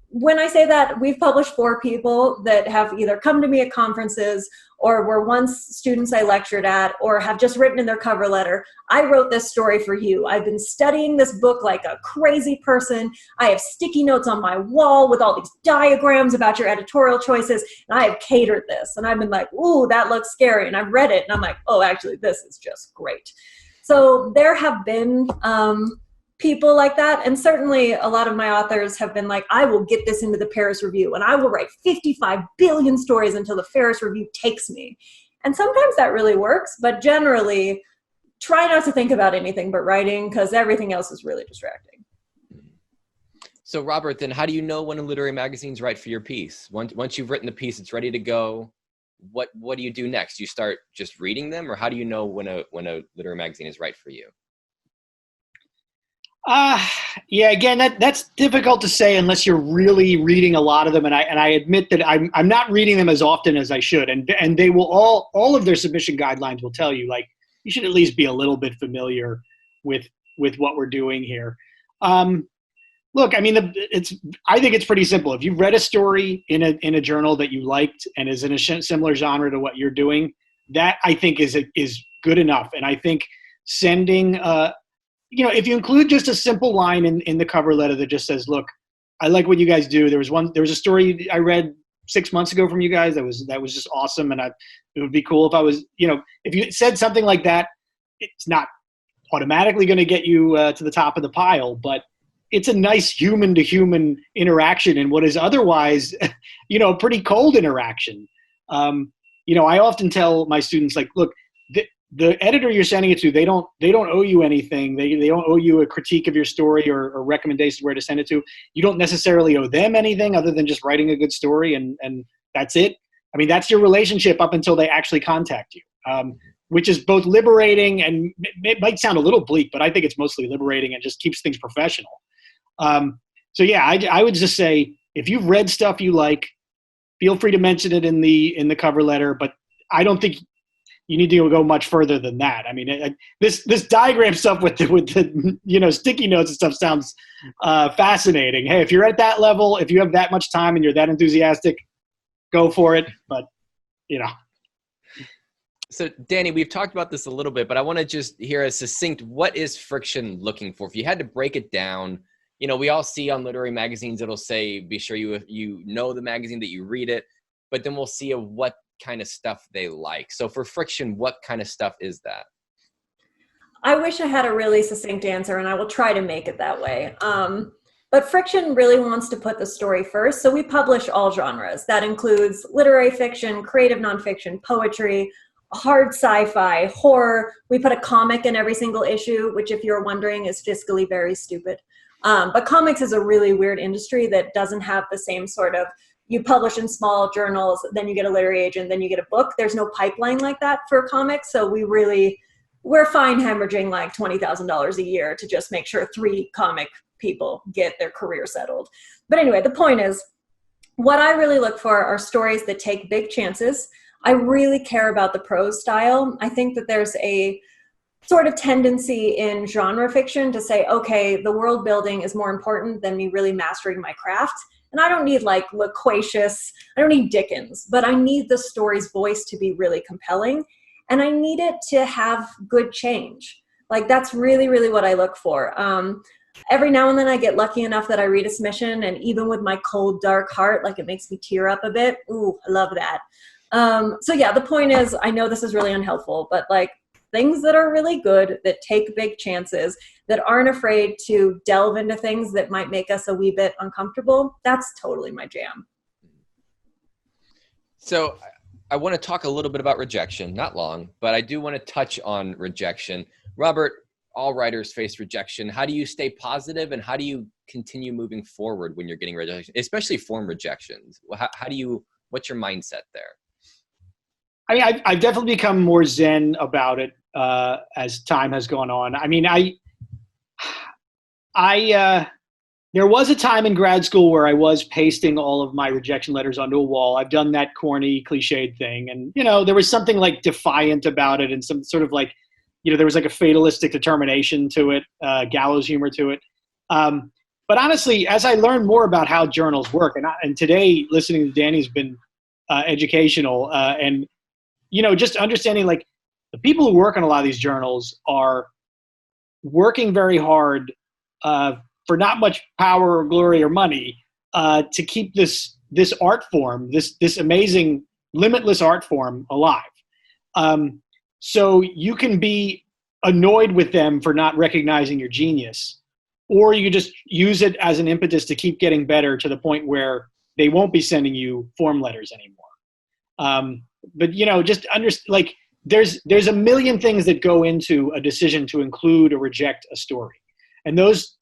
When I say that, we've published 4 people that have either come to me at conferences or were once students I lectured at or have just written in their cover letter, I wrote this story for you. I've been studying this book like a crazy person. I have sticky notes on my wall with all these diagrams about your editorial choices, and I have catered this. And I've been like, ooh, that looks scary. And I've read it, and I'm like, oh, actually, this is just great. So there have been people like that. And certainly a lot of my authors have been like, I will get this into the Paris Review and I will write 55 billion stories until the Paris Review takes me. And sometimes that really works, but generally try not to think about anything but writing because everything else is really distracting. So Robert, then how do you know when a literary magazine's right for your piece? Once you've written the piece, it's ready to go. What do you do next? You start just reading them, or how do you know when a literary magazine is right for you? Yeah, again, that's difficult to say unless you're really reading a lot of them. And I admit that I'm not reading them as often as I should. And they will all of their submission guidelines will tell you, like, you should at least be a little bit familiar with what we're doing here. Look, I mean, I think it's pretty simple. If you've read a story in a journal that you liked and is in a similar genre to what you're doing, that I think is good enough. And I think sending, if you include just a simple line in the cover letter that just says, look, I like what you guys do. There was a story I read 6 months ago from you guys that was just awesome. And it would be cool if I was, if you said something like that. It's not automatically going to get you to the top of the pile, but it's a nice human to human interaction in what is otherwise, a pretty cold interaction. I often tell my students, like, look, the editor you're sending it to, they don't owe you anything. They don't owe you a critique of your story or recommendations where to send it to. You don't necessarily owe them anything other than just writing a good story, and that's it. I mean, that's your relationship up until they actually contact you. which is both liberating and it might sound a little bleak, but I think it's mostly liberating and just keeps things professional. So yeah, I would just say, if you've read stuff you like, feel free to mention it in the cover letter, but I don't think you need to go much further than that. I mean, this diagram stuff with the sticky notes and stuff sounds fascinating. Hey, if you're at that level, if you have that much time and you're that enthusiastic, go for it. But So Dani, we've talked about this a little bit, but I want to just hear a succinct, what is Friction looking for? If you had to break it down, we all see on literary magazines, it'll say, be sure you know the magazine, that you read it, but then we'll see what kind of stuff they like. So for Friction, what kind of stuff is that? I wish I had a really succinct answer, and I will try to make it that way. But Friction really wants to put the story first. So we publish all genres. That includes literary fiction, creative nonfiction, poetry, hard sci-fi, horror. We put a comic in every single issue, which, if you're wondering, is fiscally very stupid. But comics is a really weird industry that doesn't have the same sort of, you publish in small journals, then you get a literary agent, then you get a book. There's no pipeline like that for comics. So we're fine hemorrhaging like $20,000 a year to just make sure 3 comic people get their career settled. But anyway, the point is, what I really look for are stories that take big chances. I really care about the prose style. I think that there's a sort of tendency in genre fiction to say, okay, the world building is more important than me really mastering my craft. And I don't need like loquacious, I don't need Dickens, but I need the story's voice to be really compelling. And I need it to have good change. Like, that's really, really what I look for. Every now and then I get lucky enough that I read a submission, and even with my cold, dark heart, like, it makes me tear up a bit. Ooh, I love that. So yeah, the point is, I know this is really unhelpful, but like, things that are really good, that take big chances, that aren't afraid to delve into things that might make us a wee bit uncomfortable, that's totally my jam. So I want to talk a little bit about rejection, not long, but I do want to touch on rejection. Robert, all writers face rejection. How do you stay positive, and how do you continue moving forward when you're getting rejection, especially form rejections? What's your mindset there? I mean, I've definitely become more zen about it as time has gone on. I mean, there was a time in grad school where I was pasting all of my rejection letters onto a wall. I've done that corny, cliched thing. And, there was something like defiant about it, and some sort of like, there was like a fatalistic determination to it, gallows humor to it. But honestly, as I learned more about how journals work, and today listening to Dani's been educational, and just understanding, like, the people who work on a lot of these journals are working very hard for not much power or glory or money to keep this art form, this amazing, limitless art form alive. So you can be annoyed with them for not recognizing your genius, or you just use it as an impetus to keep getting better to the point where they won't be sending you form letters anymore. But just like, there's a million things that go into a decision to include or reject a story. And those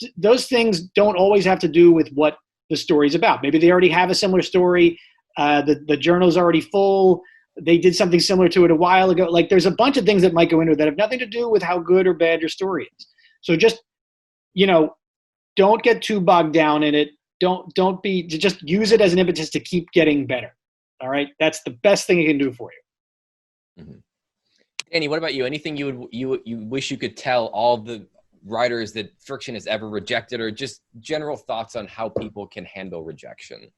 things don't always have to do with what the story's about. Maybe they already have a similar story. The journal's already full. They did something similar to it a while ago. Like, there's a bunch of things that might go into it that have nothing to do with how good or bad your story is. So just, don't get too bogged down in it. Just use it as an impetus to keep getting better. All right. That's the best thing it can do for you. Mm-hmm. Dani, what about you? Anything you wish you could tell all the writers that Friction has ever rejected, or just general thoughts on how people can handle rejection?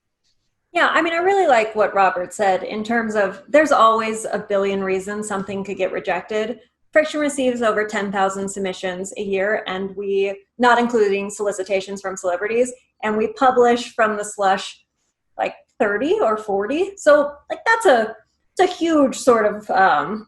Yeah, I mean, I really like what Robert said in terms of, there's always a billion reasons something could get rejected. Friction receives over 10,000 submissions a year, and we, not including solicitations from celebrities, and we publish from the slush like 30 or 40. So like, it's a huge sort of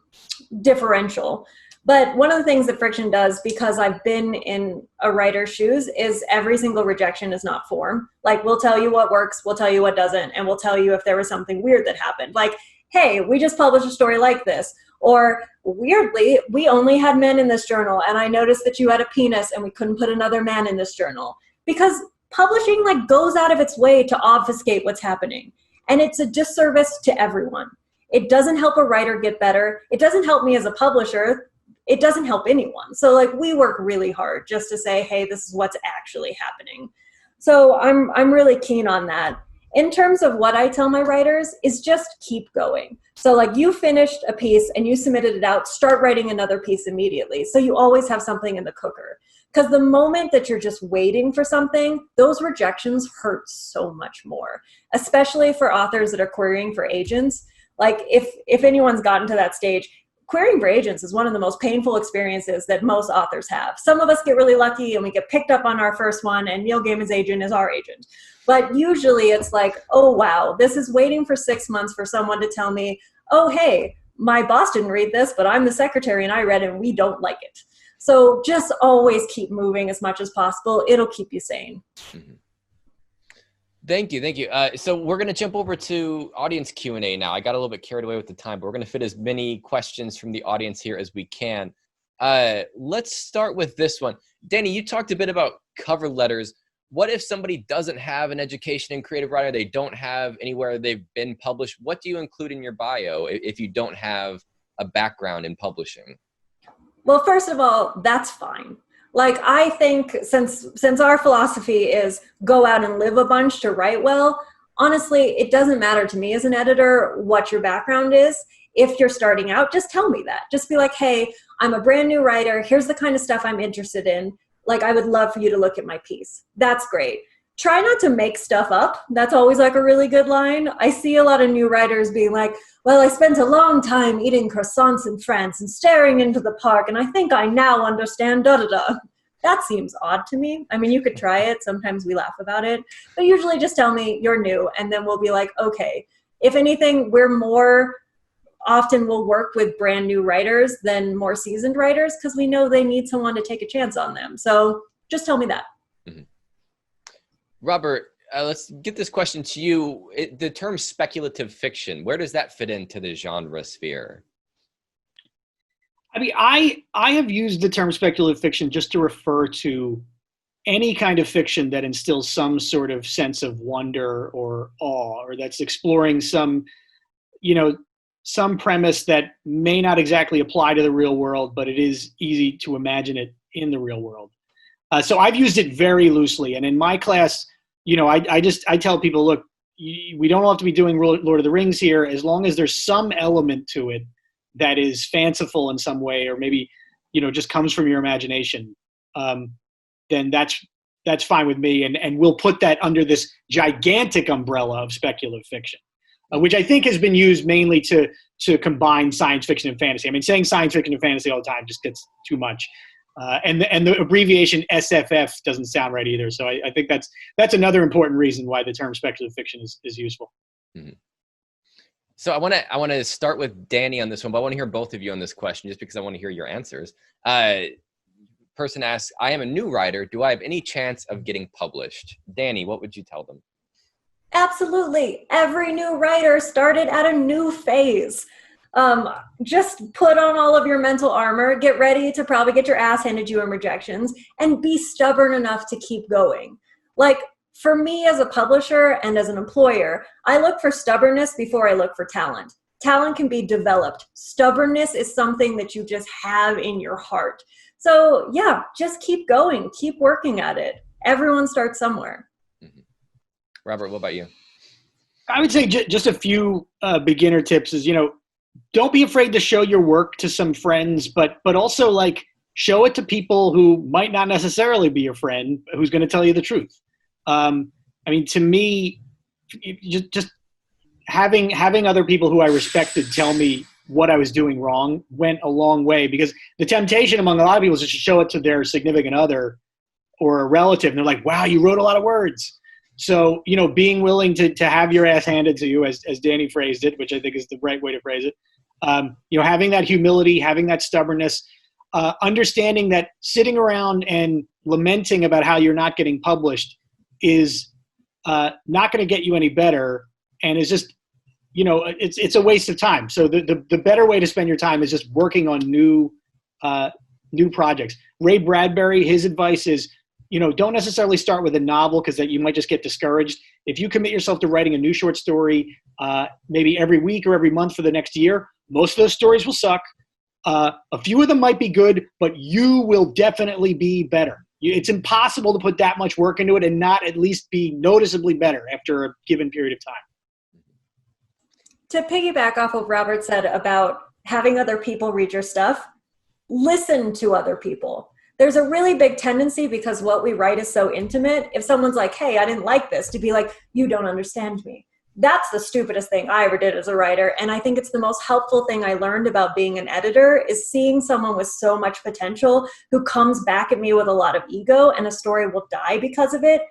differential. But one of the things that Friction does, because I've been in a writer's shoes, is every single rejection is not form. Like, we'll tell you what works, we'll tell you what doesn't, and we'll tell you if there was something weird that happened. Like, hey, we just published a story like this. Or, weirdly, we only had men in this journal, and I noticed that you had a penis and we couldn't put another man in this journal. Because publishing like goes out of its way to obfuscate what's happening. And it's a disservice to everyone. It doesn't help a writer get better. It doesn't help me as a publisher. It doesn't help anyone. So like we work really hard just to say, hey, this is what's actually happening. So I'm really keen on that. In terms of what I tell my writers is just keep going. So like you finished a piece and you submitted it out, start writing another piece immediately. So you always have something in the cooker. Because the moment that you're just waiting for something, those rejections hurt so much more, especially for authors that are querying for agents. Like if anyone's gotten to that stage, querying for agents is one of the most painful experiences that most authors have. Some of us get really lucky and we get picked up on our first one and Neil Gaiman's agent is our agent. But usually it's like, oh, wow, this is waiting for 6 months for someone to tell me, oh, hey, my boss didn't read this, but I'm the secretary and I read it and we don't like it. So just always keep moving as much as possible. It'll keep you sane. Mm-hmm. Thank you. Thank you. So we're going to jump over to audience Q&A now. I got a little bit carried away with the time, but we're going to fit as many questions from the audience here as we can. Let's start with this one. Dani, you talked a bit about cover letters. What if somebody doesn't have an education in creative writing? They don't have anywhere they've been published. What do you include in your bio if you don't have a background in publishing? Well, first of all, that's fine. Like, I think since our philosophy is go out and live a bunch to write well, honestly, it doesn't matter to me as an editor what your background is. If you're starting out, just tell me that. Just be like, hey, I'm a brand new writer. Here's the kind of stuff I'm interested in. Like, I would love for you to look at my piece. That's great. Try not to make stuff up. That's always like a really good line. I see a lot of new writers being like, well, I spent a long time eating croissants in France and staring into the park, and I think I now understand da-da-da. That seems odd to me. I mean, you could try it. Sometimes we laugh about it. But usually just tell me you're new, and then we'll be like, okay. If anything, we're more often will work with brand new writers than more seasoned writers because we know they need someone to take a chance on them. So just tell me that. Mm-hmm. Robert, let's get this question to you. The term speculative fiction, where does that fit into the genre sphere? I mean, I have used the term speculative fiction just to refer to any kind of fiction that instills some sort of sense of wonder or awe, or that's exploring some premise that may not exactly apply to the real world, but it is easy to imagine it in the real world. So I've used it very loosely. And in my class, I tell people, look, we don't have to be doing Lord of the Rings here. As long as there's some element to it that is fanciful in some way, or maybe, just comes from your imagination, then that's fine with me. And we'll put that under this gigantic umbrella of speculative fiction, which I think has been used mainly to combine science fiction and fantasy. I mean, saying science fiction and fantasy all the time just gets too much. And the abbreviation SFF doesn't sound right either. So I think that's another important reason why the term speculative fiction is useful. Mm-hmm. So I want to start with Dani on this one, but I want to hear both of you on this question just because I want to hear your answers. Person asks, I am a new writer. Do I have any chance of getting published? Dani, what would you tell them? Absolutely. Every new writer started at a new phase. Just put on all of your mental armor, get ready to probably get your ass handed to you in rejections, and be stubborn enough to keep going. Like, for me as a publisher and as an employer, I look for stubbornness before I look for talent. Talent can be developed. Stubbornness is something that you just have in your heart. So yeah, just keep going, keep working at it. Everyone starts somewhere. Mm-hmm. Robert, what about you? I would say just a few beginner tips is, don't be afraid to show your work to some friends, but also like show it to people who might not necessarily be your friend, who's going to tell you the truth. I mean, to me, just having other people who I respected tell me what I was doing wrong went a long way, because the temptation among a lot of people is to show it to their significant other or a relative. And they're like, wow, you wrote a lot of words. So, being willing to have your ass handed to you, as Dani phrased it, which I think is the right way to phrase it, having that humility, having that stubbornness, understanding that sitting around and lamenting about how you're not getting published is not going to get you any better, and is just, it's a waste of time. So the better way to spend your time is just working on new projects. Ray Bradbury, his advice is don't necessarily start with a novel because that you might just get discouraged. If you commit yourself to writing a new short story, maybe every week or every month for the next year, most of those stories will suck. A few of them might be good, but you will definitely be better. It's impossible to put that much work into it and not at least be noticeably better after a given period of time. To piggyback off what Robert said about having other people read your stuff, listen to other people. There's a really big tendency, because what we write is so intimate, if someone's like, hey, I didn't like this, to be like, you don't understand me. That's the stupidest thing I ever did as a writer. And I think it's the most helpful thing I learned about being an editor, is seeing someone with so much potential who comes back at me with a lot of ego, and a story will die because of it.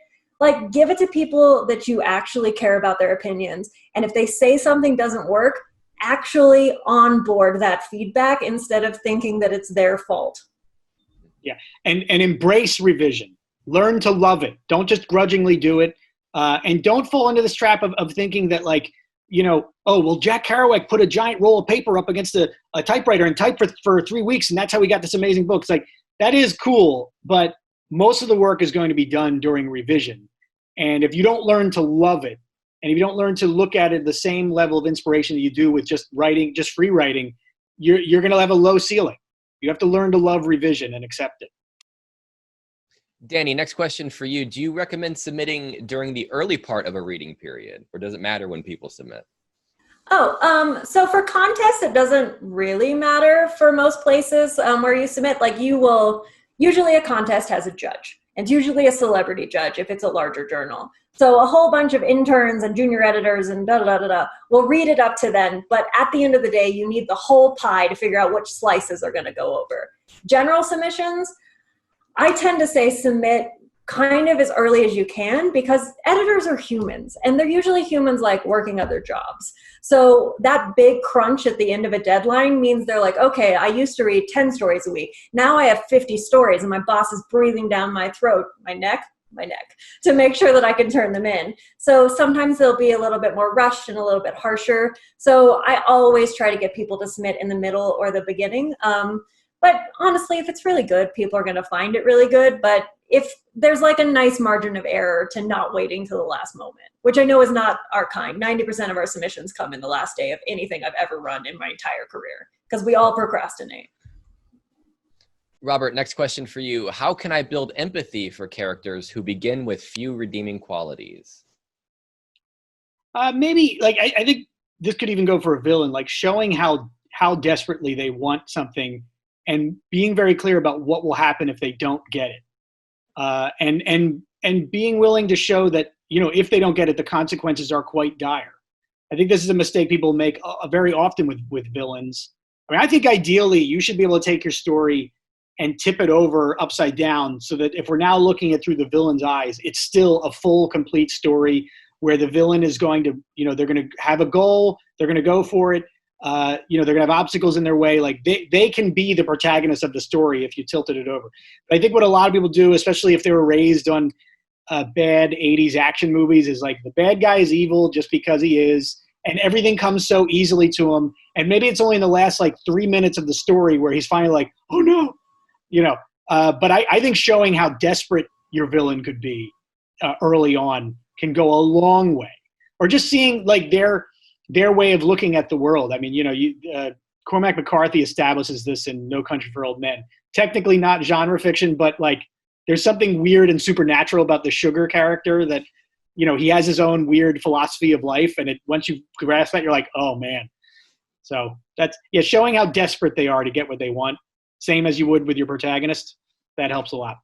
Like, give it to people that you actually care about their opinions. And if they say something doesn't work, actually onboard that feedback instead of thinking that it's their fault. Yeah, and embrace revision. Learn to love it. Don't just grudgingly do it. And don't fall into this trap of thinking that, like, oh, well, Jack Kerouac put a giant roll of paper up against a typewriter and typed for 3 weeks, and that's how we got this amazing book. It's like, that is cool, but most of the work is going to be done during revision. And if you don't learn to love it, and if you don't learn to look at it the same level of inspiration that you do with just writing, just free writing, you're going to have a low ceiling. You have to learn to love revision and accept it. Dani, next question for you. Do you recommend submitting during the early part of a reading period, or does it matter when people submit? So for contests, it doesn't really matter for most places where you submit. Like, usually a contest has a judge, and usually a celebrity judge if it's a larger journal. So a whole bunch of interns and junior editors and will read it up to then. But at the end of the day, you need the whole pie to figure out which slices are going to go over. General submissions, I tend to say submit kind of as early as you can, because editors are humans, and they're usually humans like working other jobs. So that big crunch at the end of a deadline means they're like, okay, I used to read 10 stories a week. Now I have 50 stories, and my boss is breathing down my throat, my neck, to make sure that I can turn them in. So sometimes they'll be a little bit more rushed and a little bit harsher. So I always try to get people to submit in the middle or the beginning. But honestly, if it's really good, people are going to find it really good. But if there's like a nice margin of error to not waiting till the last moment, which I know is not our kind. 90% of our submissions come in the last day of anything I've ever run in my entire career, because we all procrastinate. Robert, next question for you. How can I build empathy for characters who begin with few redeeming qualities? Maybe, like, I think this could even go for a villain, like showing how desperately they want something and being very clear about what will happen if they don't get it. And being willing to show that, if they don't get it, the consequences are quite dire. I think this is a mistake people make very often with villains. I mean, I think ideally you should be able to take your story and tip it over upside down, so that if we're now looking at through the villain's eyes, it's still a full, complete story where the villain is going to, they're going to have a goal, they're going to go for it. They're going to have obstacles in their way. Like, they can be the protagonist of the story if you tilted it over. But I think what a lot of people do, especially if they were raised on bad 80s action movies, is like, the bad guy is evil just because he is, and everything comes so easily to him. And maybe it's only in the last 3 minutes of the story where he's finally like, oh no, but I think showing how desperate your villain could be early on can go a long way. Or just seeing their way of looking at the world. I mean, Cormac McCarthy establishes this in No Country for Old Men. Technically not genre fiction, but there's something weird and supernatural about the sugar character that, he has his own weird philosophy of life. And once you grasp that, you're like, oh man. So that's, showing how desperate they are to get what they want. Same as you would with your protagonist. That helps a lot.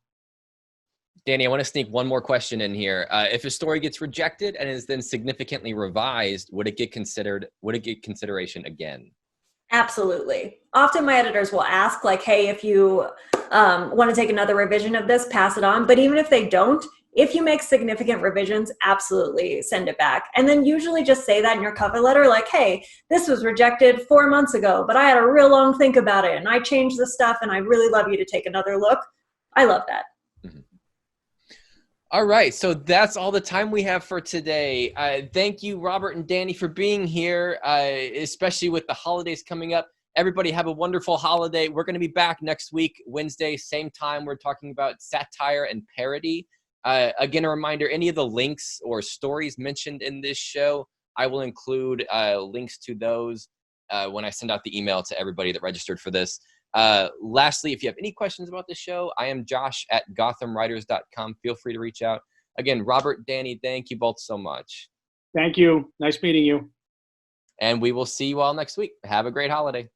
Dani, I want to sneak one more question in here. If a story gets rejected and is then significantly revised, would it get consideration again? Absolutely. Often my editors will ask, hey, if you want to take another revision of this, pass it on. But even if they don't, if you make significant revisions, absolutely send it back. And then usually just say that in your cover letter, hey, this was rejected 4 months ago, but I had a real long think about it, and I changed the stuff, and I really love you to take another look. I love that. Mm-hmm. All right, so that's all the time we have for today. Thank you, Robert and Dani, for being here, especially with the holidays coming up. Everybody have a wonderful holiday. We're going to be back next week, Wednesday, same time. We're talking about satire and parody. Again, a reminder, any of the links or stories mentioned in this show, I will include links to those when I send out the email to everybody that registered for this. Lastly, if you have any questions about the show, I am Josh at gothamwriters.com. Feel free to reach out. Again, Robert, Dani, thank you both so much. Thank you. Nice meeting you. And we will see you all next week. Have a great holiday.